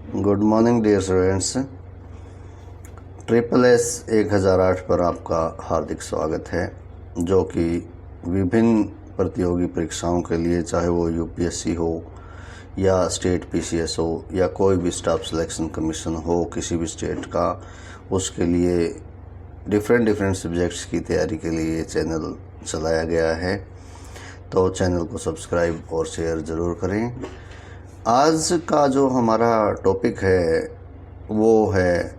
Good morning dear students. Triple S 1008 पर आपका हार्दिक स्वागत है, जो कि विभिन्न प्रतियोगी परीक्षाओं के लिए, चाहे वो यूपीएससी हो या स्टेट पीसीएस हो या कोई भी स्टाफ सिलेक्शन कमीशन हो किसी भी स्टेट का, उसके लिए डिफरेंट सब्जेक्ट्स की तैयारी के लिए चैनल चलाया गया है। तो चैनल को सब्सक्राइब और शेयर ज़रूर करें। आज का जो हमारा टॉपिक है वो है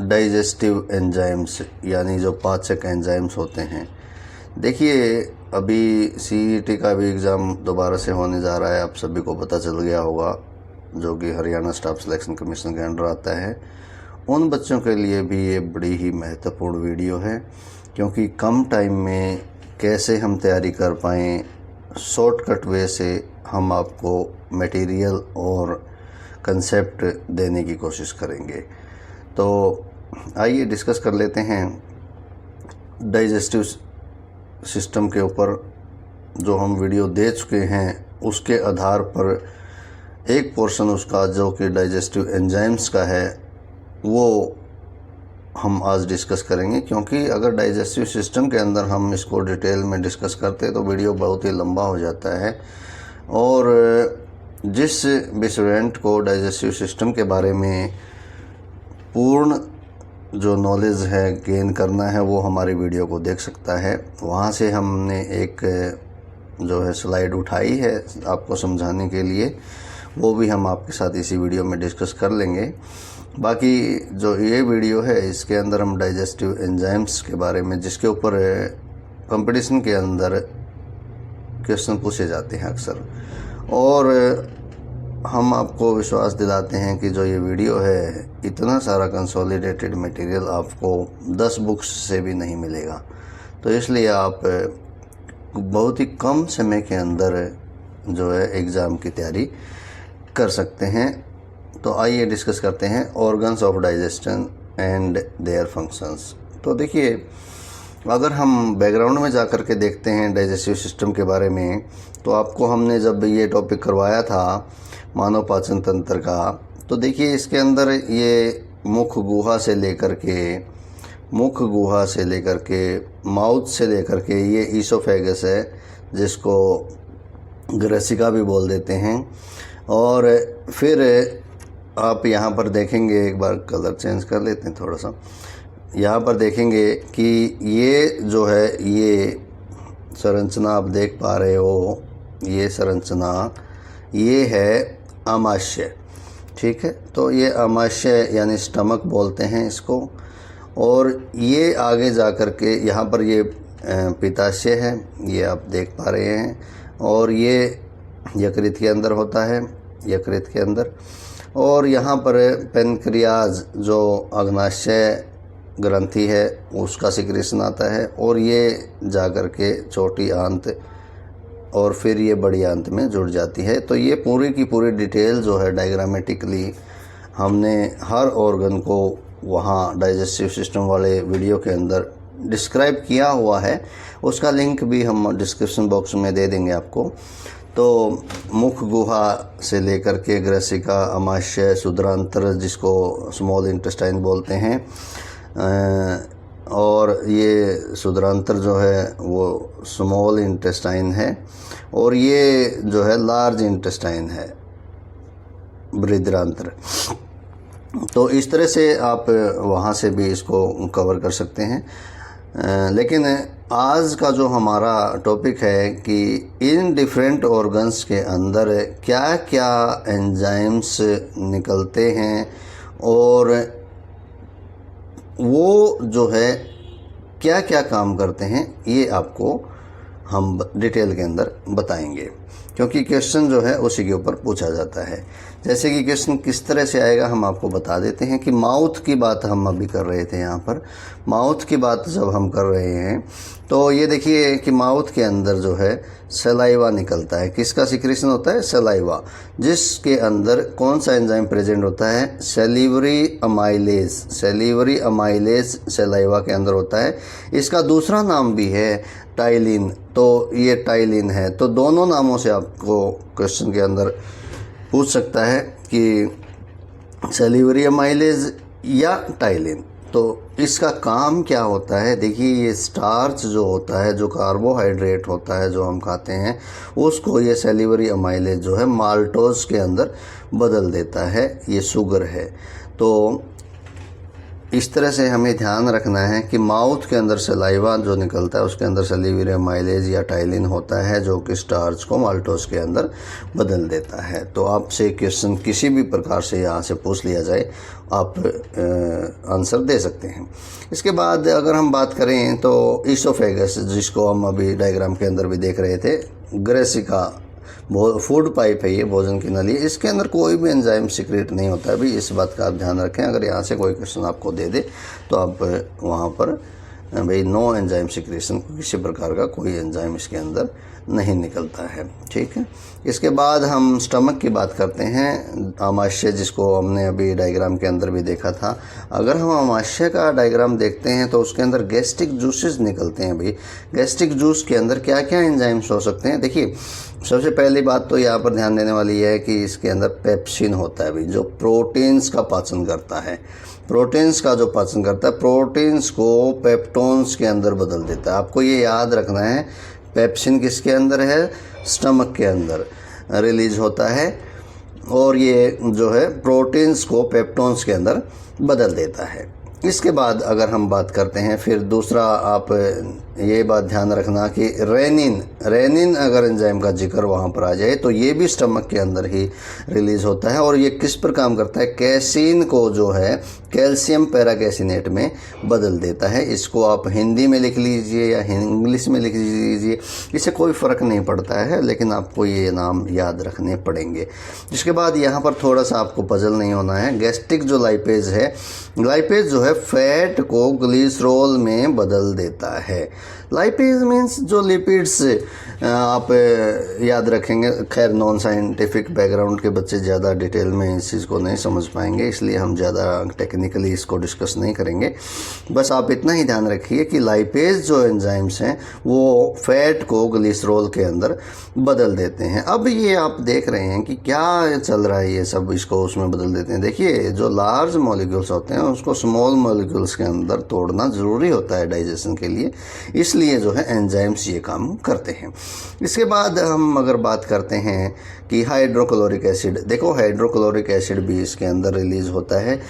डाइजेस्टिव एंजाइम्स, यानी जो पाचक एंजाइम्स होते हैं। देखिए, अभी सीईटी का भी एग्ज़ाम दोबारा से होने जा रहा है, आप सभी को पता चल गया होगा, जो कि हरियाणा स्टाफ सिलेक्शन कमीशन के अंडर आता है। उन बच्चों के लिए भी ये बड़ी ही महत्वपूर्ण वीडियो है, क्योंकि कम टाइम में कैसे हम तैयारी कर पाएँ, शॉर्टकट वे से हम आपको मटेरियल और कंसेप्ट देने की कोशिश करेंगे। तो आइए डिस्कस कर लेते हैं डाइजेस्टिव सिस्टम के ऊपर। जो हम वीडियो दे चुके हैं उसके आधार पर एक पोर्शन उसका, जो कि डाइजेस्टिव एंजाइम्स का है, वो हम आज डिस्कस करेंगे। क्योंकि अगर डाइजेस्टिव सिस्टम के अंदर हम इसको डिटेल में डिस्कस करते हैं तो वीडियो बहुत ही लंबा हो जाता है, और जिस भी स्टूडेंट को डाइजेस्टिव सिस्टम के बारे में पूर्ण जो नॉलेज है गेन करना है, वो हमारी वीडियो को देख सकता है। वहाँ से हमने एक जो है स्लाइड उठाई है आपको समझाने के लिए, वो भी हम आपके साथ इसी वीडियो में डिस्कस कर लेंगे। बाकी जो ये वीडियो है इसके अंदर हम डाइजेस्टिव एंजाइम्स के बारे में, जिसके ऊपर कंपटीशन के अंदर क्वेश्चन पूछे जाते हैं अक्सर, और हम आपको विश्वास दिलाते हैं कि जो ये वीडियो है, इतना सारा कंसोलिडेटेड मटेरियल आपको 10 बुक्स से भी नहीं मिलेगा। तो इसलिए आप बहुत ही कम समय के अंदर जो है एग्ज़ाम की तैयारी कर सकते हैं। तो आइए डिस्कस करते हैं organs of digestion and their functions. तो देखिए, अगर हम बैकग्राउंड में जा कर के देखते हैं डाइजेस्टिव सिस्टम के बारे में, तो आपको हमने जब ये टॉपिक करवाया था मानव पाचन तंत्र का, तो देखिए इसके अंदर ये मुख गुहा से लेकर के माउथ से लेकर के ये ईसोफेगस है, जिसको ग्रसिका भी बोल देते हैं। और फिर आप यहाँ पर देखेंगे, एक बार कलर चेंज कर लेते हैं थोड़ा सा, यहाँ पर देखेंगे कि ये जो है, ये संरचना आप देख पा रहे हो, ये संरचना ये है आमाशय। ठीक है, तो ये आमाशय यानी स्टमक बोलते हैं इसको। और ये आगे जा कर के यहाँ पर ये पित्ताशय है, ये आप देख पा रहे हैं, और ये यकृत के अंदर होता है, यकृत के अंदर। और यहाँ पर पेनक्रियाज जो अग्नाशय ग्रंथि है उसका सिक्रेशन आता है, और ये जा कर के छोटी आंत और फिर ये बड़ी आंत में जुड़ जाती है। तो ये पूरी की पूरी डिटेल जो है डायग्रामेटिकली हमने हर ऑर्गन को वहाँ डाइजेस्टिव सिस्टम वाले वीडियो के अंदर डिस्क्राइब किया हुआ है। उसका लिंक भी हम डिस्क्रिप्शन बॉक्स में दे देंगे आपको। तो मुख गुहा से लेकर के ग्रसिका, आमाशय, शुद्रांत्र जिसको स्मॉल इंटेस्टाइन बोलते हैं, और ये शुद्रांत्र जो है वो स्मॉल इंटेस्टाइन है, और ये जो है लार्ज इंटेस्टाइन है, बृहदांत्र। तो इस तरह से आप वहाँ से भी इसको कवर कर सकते हैं। लेकिन आज का जो हमारा टॉपिक है कि इन डिफरेंट ऑर्गन्स के अंदर क्या क्या एंजाइम्स निकलते हैं, और वो जो है क्या क्या काम करते हैं, ये आपको हम डिटेल के अंदर बताएंगे। क्योंकि क्वेश्चन जो है उसी के ऊपर पूछा जाता है। जैसे कि क्वेश्चन किस तरह से आएगा हम आपको बता देते हैं कि माउथ की बात हम अभी कर रहे थे। यहाँ पर माउथ की बात जब हम कर रहे हैं तो ये देखिए कि माउथ के अंदर जो है सलाइवा निकलता है। किसका सिक्रेशन होता है? सलाइवा, जिसके अंदर कौन सा एंजाइम प्रेजेंट होता है? Salivary amylase. Salivary amylase saliva के अंदर होता है। इसका दूसरा नाम भी है टाइलिन, तो ये टाइलिन है। तो दोनों नामों से आपको क्वेश्चन के अंदर पूछ सकता है कि सेलिवरी अमाइलेज या टाइलिन। तो इसका काम क्या होता है, देखिए ये स्टार्च जो होता है, जो कार्बोहाइड्रेट होता है जो हम खाते हैं, उसको ये सेलिवरी अमाइलेज जो है माल्टोज के अंदर बदल देता है, ये शुगर है। तो इस तरह से हमें ध्यान रखना है कि माउथ के अंदर सलाइवा जो निकलता है उसके अंदर सेलिवरी अमाइलेज या टाइलिन होता है, जो कि स्टार्च को माल्टोज के अंदर बदल देता है। तो आपसे क्वेश्चन किसी भी प्रकार से यहाँ से पूछ लिया जाए, आप आंसर दे सकते हैं। इसके बाद अगर हम बात करें तो ईसोफेगस, जिसको हम अभी डायग्राम के अंदर भी देख रहे थे, ग्रेसिका फूड पाइप है, ये भोजन की नली, इसके अंदर कोई भी एंजाइम सीक्रेट नहीं होता है। अभी इस बात का आप ध्यान रखें। अगर यहाँ से कोई क्वेश्चन आपको दे दे तो आप वहाँ पर भाई नो एंजाइम सीक्रेशन, किसी प्रकार का कोई एंजाइम इसके अंदर नहीं निकलता है, ठीक है। इसके बाद हम स्टमक की बात करते हैं, आमाशय, जिसको हमने अभी डायग्राम के अंदर भी देखा था। अगर हम आमाशय का डायग्राम देखते हैं तो उसके अंदर गैस्ट्रिक जूसेस निकलते हैं। भाई गैस्ट्रिक जूस के अंदर क्या क्या एंजाइम्स हो सकते हैं, देखिए सबसे पहली बात तो यहाँ पर ध्यान देने वाली है कि इसके अंदर पेप्सिन होता है भाई, जो प्रोटीन्स का पाचन करता है। प्रोटीन्स का जो पाचन करता है, प्रोटीन्स को पेप्टोन्स के अंदर बदल देता है। आपको ये याद रखना है, पेप्सिन किसके अंदर है, स्टमक के अंदर रिलीज होता है, और ये जो है प्रोटीन्स को पेप्टोन्स के अंदर बदल देता है। इसके बाद अगर हम बात करते हैं, फिर दूसरा आप ये बात ध्यान रखना कि रेनिन अगर एंजाइम का जिक्र वहाँ पर आ जाए तो ये भी स्टमक के अंदर ही रिलीज़ होता है, और ये किस पर काम करता है, कैसीन को जो है कैल्शियम पैराकैसिनेट में बदल देता है। इसको आप हिंदी में लिख लीजिए या इंग्लिश में लिख लीजिए, इससे कोई फ़र्क नहीं पड़ता है, लेकिन आपको ये नाम याद रखने पड़ेंगे। इसके बाद यहाँ पर थोड़ा सा आपको पजल नहीं होना है। गैस्ट्रिक जो लाइपेज है, लाइपेज जो है फैट को ग्लिसरॉल में बदल देता है। लाइपेज मीन्स जो लिपिड्स, आप याद रखेंगे। खैर नॉन साइंटिफिक बैकग्राउंड के बच्चे ज़्यादा डिटेल में इस चीज़ को नहीं समझ पाएंगे, इसलिए हम ज़्यादा टेक्निकली इसको डिस्कस नहीं करेंगे। बस आप इतना ही ध्यान रखिए कि लाइपेज जो एंजाइम्स हैं वो फैट को ग्लिसरॉल के अंदर बदल देते हैं। अब ये आप देख रहे हैं कि क्या चल रहा है, ये सब इसको उसमें बदल देते हैं। देखिए जो लार्ज मॉलिक्यूल्स होते हैं उसको स्मॉल मॉलिक्यूल्स के अंदर तोड़ना ज़रूरी होता है डाइजेशन के लिए, इसलिए जो है एंजाइम्स ये काम करते हैं। इसके बाद हम अगर बात करते हैं कि हाइड्रोक्लोरिक एसिड, देखो हाइड्रोक्लोरिक एसिड भी इसके अंदर रिलीज़ होता है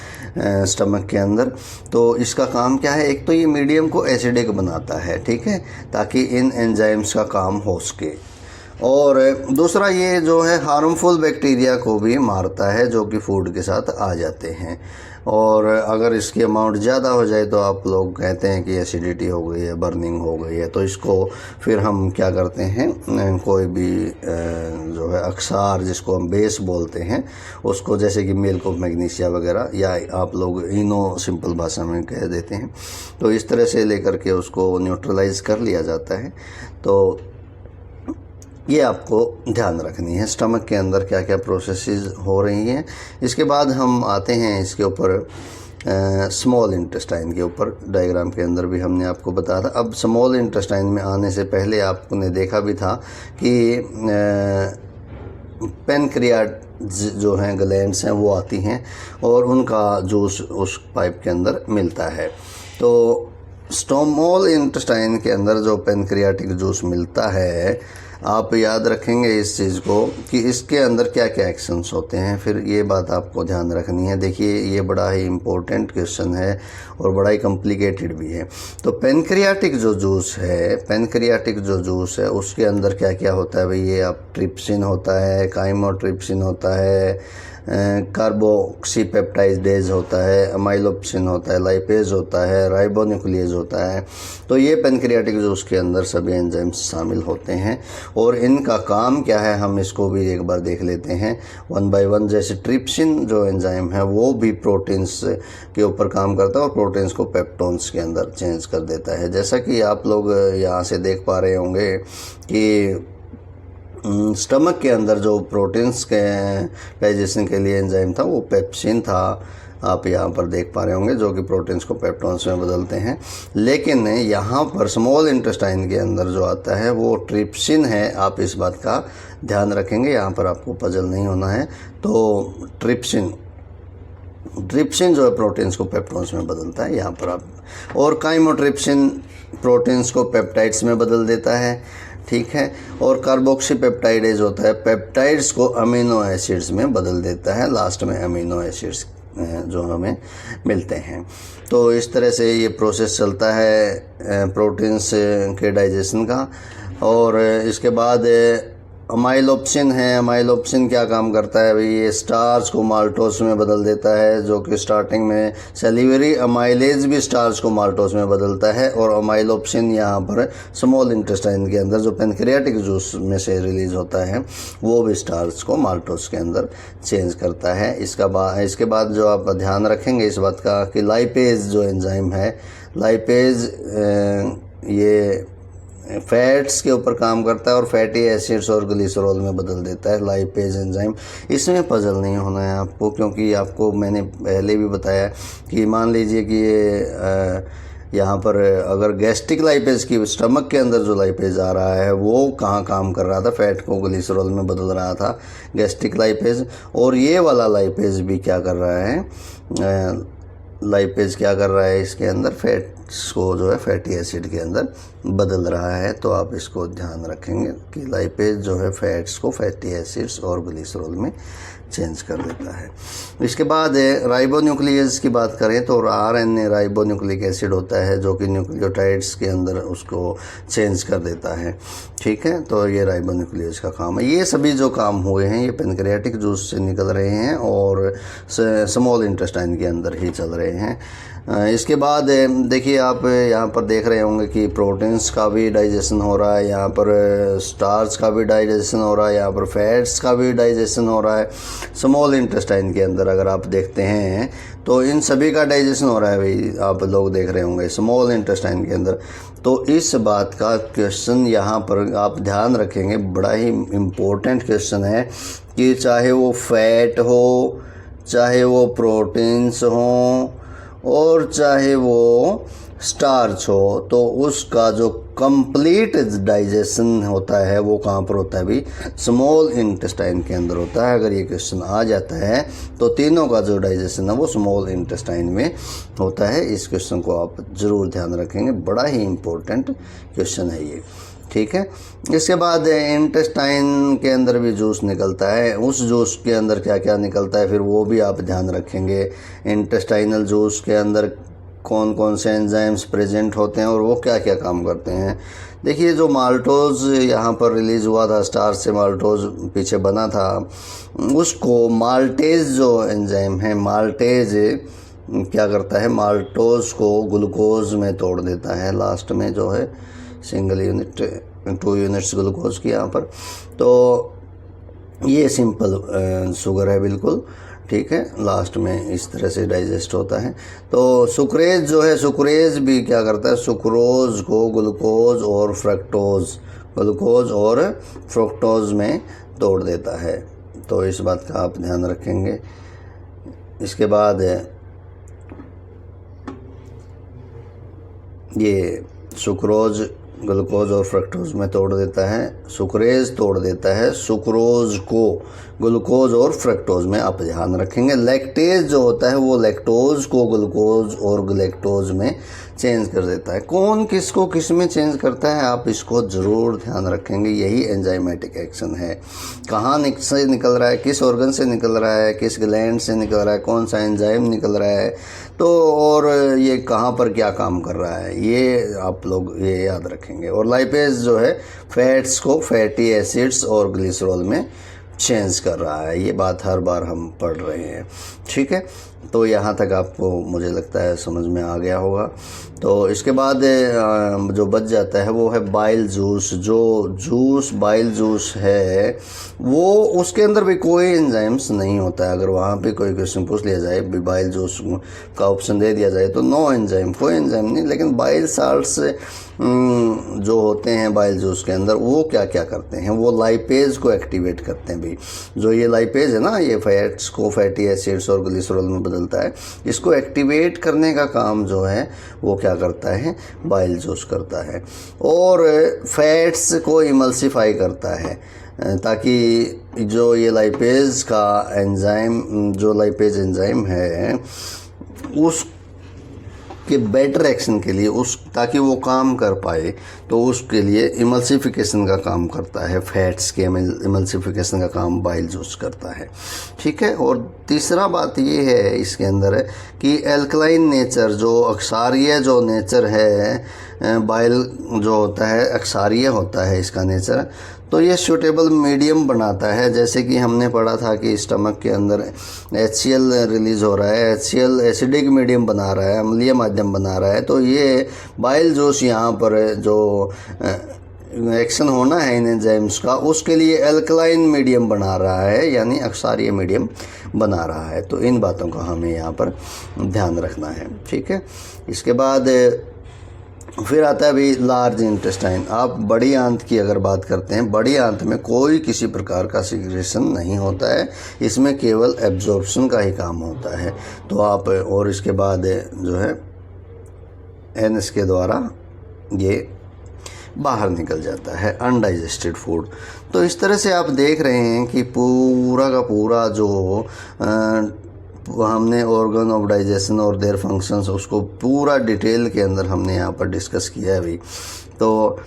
स्टमक के अंदर। तो इसका काम क्या है, एक तो ये मीडियम को एसिडिक बनाता है, ठीक है, ताकि इन एंजाइम्स का काम हो सके, और दूसरा ये जो है हार्मफुल बैक्टीरिया को भी मारता है जो कि फूड के साथ आ जाते हैं। और अगर इसकी अमाउंट ज़्यादा हो जाए तो आप लोग कहते हैं कि एसिडिटी हो गई है, बर्निंग हो गई है, तो इसको फिर हम क्या करते हैं, कोई भी जो है अक्सार, जिसको हम बेस बोलते हैं, उसको जैसे कि मिल्क ऑफ मैग्नीशिया वगैरह, या आप लोग इनो सिंपल भाषा में कह देते हैं, तो इस तरह से लेकर के उसको न्यूट्रलाइज कर लिया जाता है। तो ये आपको ध्यान रखनी है स्टमक के अंदर क्या क्या प्रोसेसेस हो रही हैं। इसके बाद हम आते हैं इसके ऊपर स्मॉल इंटेस्टाइन के ऊपर। डायग्राम के अंदर भी हमने आपको बताया था। अब स्मॉल इंटेस्टाइन में आने से पहले आपने देखा भी था कि पेनक्रियाट जो हैं ग्लैंड्स हैं वो आती हैं और उनका जूस उस पाइप के अंदर मिलता है। तो स्मॉल इंटेस्टाइन के अंदर जो पेनक्रियाटिक जूस मिलता है, आप याद रखेंगे इस चीज़ को कि इसके अंदर क्या क्या एक्शंस होते हैं, फिर ये बात आपको ध्यान रखनी है। देखिए ये बड़ा ही इम्पोर्टेंट क्वेश्चन है और बड़ा ही कॉम्प्लिकेटेड भी है। तो पेनक्रियाटिक जो जूस है उसके अंदर क्या क्या होता है भाई, ये आप ट्रिप्सिन होता है, काइमोट्रिप्सिन होता है, कार्बोक्सीपेप्टाइडेज होता है, अमाइलोप्सिन होता है, लाइपेज होता है, राइबोन्यूक्लियेज होता है। तो ये पेनक्रियाटिक जूस के अंदर सभी एंजाइम्स शामिल होते हैं और इनका काम क्या है हम इसको भी एक बार देख लेते हैं वन बाय वन। जैसे ट्रिप्सिन जो एंजाइम है वो भी प्रोटीन्स के ऊपर काम करता है और प्रोटीन्स को पेप्टोन्स के अंदर चेंज कर देता है। जैसा कि आप लोग यहाँ से देख पा रहे होंगे कि स्टमक के अंदर जो प्रोटीन्स के डाइजेशन के लिए एंजाइम था वो पेप्सिन था, आप यहाँ पर देख पा रहे होंगे, जो कि प्रोटीन्स को पेप्टोन्स में बदलते हैं। लेकिन यहाँ पर स्मॉल इंटेस्टाइन के अंदर जो आता है वो ट्रिप्सिन है। आप इस बात का ध्यान रखेंगे, यहाँ पर आपको पजल नहीं होना है। तो ट्रिप्सिन ट्रिप्सिन जो है प्रोटीन्स को पेप्टोन्स में बदलता है यहाँ पर आप, और काइमोट्रिप्सिन प्रोटीन्स को पेप्टाइड्स में बदल देता है, ठीक है। और कार्बोक्सीपेप्टाइडेज होता है पेप्टाइड्स को अमीनो एसिड्स में बदल देता है, लास्ट में अमीनो एसिड्स जो हमें मिलते हैं। तो इस तरह से ये प्रोसेस चलता है प्रोटीन्स के डाइजेशन का। और इसके बाद अमाइलोप्सिन है। अमाइलोप्सिन क्या काम करता है भाई, ये स्टार्च को माल्टोस में बदल देता है, जो कि स्टार्टिंग में सेलिवरी अमाइलेज भी स्टार्च को माल्टोस में बदलता है। और अमाइलोप्सिन यहाँ पर स्मॉल इंटेस्टाइन के अंदर जो पेनक्रियाटिक जूस में से रिलीज होता है वो भी स्टार्च को माल्टोस के अंदर चेंज करता है। इसके बाद जो आप ध्यान रखेंगे इस बात का कि लाइपेज जो एंजाइम है, लाइपेज ये फैट्स के ऊपर काम करता है और फैटी एसिड्स और ग्लिसरॉल में बदल देता है लाइपेज एंजाइम। इसमें पजल नहीं होना है आपको, क्योंकि आपको मैंने पहले भी बताया कि मान लीजिए कि ये यहाँ पर अगर गैस्ट्रिक लाइपेज की स्टमक के अंदर जो लाइपेज आ रहा है वो कहाँ काम कर रहा था, फैट को ग्लिसरॉल में बदल रहा था गैस्ट्रिक लाइपेज। और ये वाला लाइपेज भी क्या कर रहा है, लाइपेज क्या कर रहा है इसके अंदर, फैट्स को जो है फैटी एसिड के अंदर बदल रहा है। तो आप इसको ध्यान रखेंगे कि लाइपेज जो है फैट्स को फैटी एसिड्स और ग्लिसरॉल में चेंज कर देता है। इसके बाद राइबोन्यूक्लियस की बात करें तो आरएनए राइबोन्यूक्लिक एसिड होता है जो कि न्यूक्लियोटाइड्स के अंदर उसको चेंज कर देता है, ठीक है। तो ये राइबोन्यूक्लियस का काम है। ये सभी जो काम हुए हैं ये पेनक्रियाटिक जूस से निकल रहे हैं और स्मॉल इंटेस्टाइन के अंदर ही चल रहे हैं। इसके बाद देखिए आप यहाँ पर देख रहे होंगे कि प्रोटीन्स का भी डाइजेशन हो रहा है, यहाँ पर स्टार्च का भी डाइजेशन हो रहा है, यहाँ पर फैट्स का भी डाइजेशन हो रहा है। स्मॉल इंटेस्टाइन के अंदर अगर आप देखते हैं तो इन सभी का डाइजेशन हो रहा है भाई, आप लोग देख रहे होंगे स्मॉल इंटेस्टाइन के अंदर। तो इस बात का क्वेश्चन यहाँ पर आप ध्यान रखेंगे, बड़ा ही इम्पोर्टेंट क्वेश्चन है कि चाहे वो फैट हो, चाहे वो प्रोटीन्स हों और चाहे वो स्टार्च हो, तो उसका जो कंप्लीट डाइजेशन होता है वो कहाँ पर होता है भी, स्मॉल इंटेस्टाइन के अंदर होता है। अगर ये क्वेश्चन आ जाता है तो तीनों का जो डाइजेशन है वो स्मॉल इंटेस्टाइन में होता है। इस क्वेश्चन को आप ज़रूर ध्यान रखेंगे, बड़ा ही इम्पोर्टेंट क्वेश्चन है ये, ठीक है। इसके बाद इंटेस्टाइन के अंदर भी जूस निकलता है, उस जूस के अंदर क्या क्या निकलता है फिर वो भी आप ध्यान रखेंगे। इंटेस्टाइनल जूस के अंदर कौन कौन से एंजाइम्स प्रेजेंट होते हैं और वो क्या क्या काम करते हैं। देखिए जो माल्टोज यहाँ पर रिलीज़ हुआ था, स्टार्च से माल्टोज पीछे बना था, उसको माल्टेज जो एंजाइम है, माल्टेज क्या करता है, माल्टोज को ग्लूकोज में तोड़ देता है। लास्ट में जो है सिंगल यूनिट 2 यूनिट्स ग्लूकोज की यहाँ पर। तो ये सिंपल शुगर है बिल्कुल, ठीक है। लास्ट में इस तरह से डाइजेस्ट होता है। तो सुक्रेज जो है, सुक्रेज भी क्या करता है, सुक्रोज को ग्लूकोज और फ्रक्टोज में तोड़ देता है। तो इस बात का आप ध्यान रखेंगे। इसके बाद ये सुक्रोज ग्लूकोज और फ्रक्टोज में तोड़ देता है, सुक्रेज तोड़ देता है सुक्रोज को ग्लूकोज और फ्रक्टोज में, आप ध्यान रखेंगे। लैक्टेज जो होता है वो लैक्टोज को ग्लूकोज और ग्लैक्टोज में चेंज कर देता है। कौन किसको किस में चेंज करता है आप इसको ज़रूर ध्यान रखेंगे। यही एंजाइमेटिक एक्शन है, कहाँ से निकल रहा है, किस ऑर्गन से निकल रहा है, किस ग्लैंड से निकल रहा है, कौन सा एंजाइम निकल रहा है, तो और ये कहाँ पर क्या काम कर रहा है, ये आप लोग ये याद रखेंगे। और लाइपेज जो है फैट्स को फैटी एसिड्स और ग्लिसरॉल में चेंज कर रहा है, ये बात हर बार हम पढ़ रहे हैं, ठीक है। तो यहाँ तक आपको मुझे लगता है समझ में आ गया होगा। तो इसके बाद जो बच जाता है वो है बाइल जूस। जो जूस बाइल जूस है वो उसके अंदर भी कोई एंजाइम्स नहीं होता है। अगर वहाँ पे कोई क्वेश्चन पूछ लिया जाए बाइल जूस का ऑप्शन दे दिया जाए तो नो एंजाइम, कोई एंजाइम नहीं। लेकिन बाइल साल्ट्स जो होते हैं बाइल जूस के अंदर वो क्या क्या करते हैं, वो लाइपेज को एक्टिवेट करते हैं भाई। जो ये लाइपेज है ना, ये फैट्स को फैटी एसिड्स और ग्लिसरॉल में बदलता है, इसको एक्टिवेट करने का काम जो है वो क्या करता है, बाइल जूस करता है। और फैट्स को इमल्सिफाई करता है। ताकि जो ये लाइपेज का एंजाइम, जो लाइपेज एंजाइम है उस के बेटर एक्शन के लिए, उस ताकि वो काम कर पाए, तो उसके लिए इमल्सिफिकेशन का काम करता है, फैट्स के इमल्सिफिकेशन का काम बाइल जूस करता है। ठीक है। और तीसरा बात ये है इसके अंदर है कि एल्कलाइन नेचर, जो अक्षारीय जो नेचर है बाइल जो होता है, अक्षारीय होता है इसका नेचर, तो ये सूटेबल मीडियम बनाता है। जैसे कि हमने पढ़ा था कि स्टमक के अंदर HCl रिलीज हो रहा है, HCl एसिडिक मीडियम बना रहा है, अम्लीय माध्यम बना रहा है, तो ये बाइल जूस यहाँ पर जो एक्शन होना है इन एंजाइम्स का, उसके लिए एल्कलाइन मीडियम बना रहा है, यानी अक्षारीय मीडियम बना रहा है। तो इन बातों का हमें यहाँ पर ध्यान रखना है। ठीक है। इसके बाद फिर आता है भाई लार्ज इंटेस्टाइन। आप बड़ी आंत की अगर बात करते हैं, बड़ी आंत में कोई किसी प्रकार का सिक्रेशन नहीं होता है, इसमें केवल एब्जॉर्प्शन का ही काम होता है। तो आप, और इसके बाद जो है एनएस के द्वारा ये बाहर निकल जाता है अनडाइजेस्टेड फूड। तो इस तरह से आप देख रहे हैं कि पूरा का पूरा जो हमने ऑर्गन ऑफ डाइजेशन और देयर फंक्शंस, उसको पूरा डिटेल के अंदर हमने यहाँ पर डिस्कस किया है भाई। तो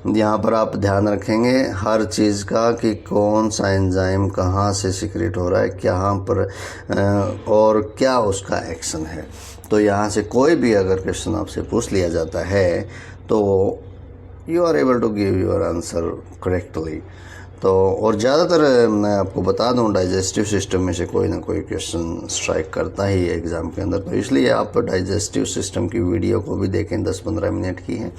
यहाँ पर आप ध्यान रखेंगे हर चीज़ का कि कौन सा एंजाइम कहाँ से सिक्रेट हो रहा है, कहाँ पर और क्या उसका एक्शन है। तो यहाँ से कोई भी अगर क्वेश्चन आपसे पूछ लिया जाता है तो you are able to give your answer correctly. तो और ज़्यादातर मैं आपको बता दूं, डाइजेस्टिव सिस्टम में से कोई ना कोई क्वेश्चन स्ट्राइक करता ही है एग्ज़ाम के अंदर। तो इसलिए आप डाइजेस्टिव सिस्टम की वीडियो को भी देखें, 10-15 मिनट की है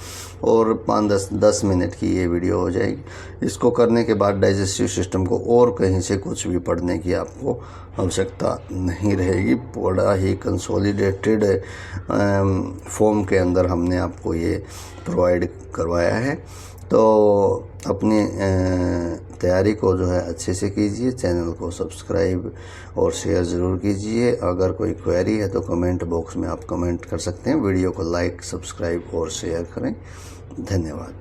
और 5-10 मिनट की ये वीडियो हो जाएगी। इसको करने के बाद डाइजेस्टिव सिस्टम को और कहीं से कुछ भी पढ़ने की आपको आवश्यकता नहीं रहेगी। बड़ा ही कंसोलिडेटेड फॉर्म के अंदर हमने आपको ये प्रोवाइड करवाया है। तो अपनी तैयारी को जो है अच्छे से कीजिए, चैनल को सब्सक्राइब और शेयर ज़रूर कीजिए। अगर कोई क्वेरी है तो कमेंट बॉक्स में आप कमेंट कर सकते हैं। वीडियो को लाइक, सब्सक्राइब और शेयर करें। धन्यवाद।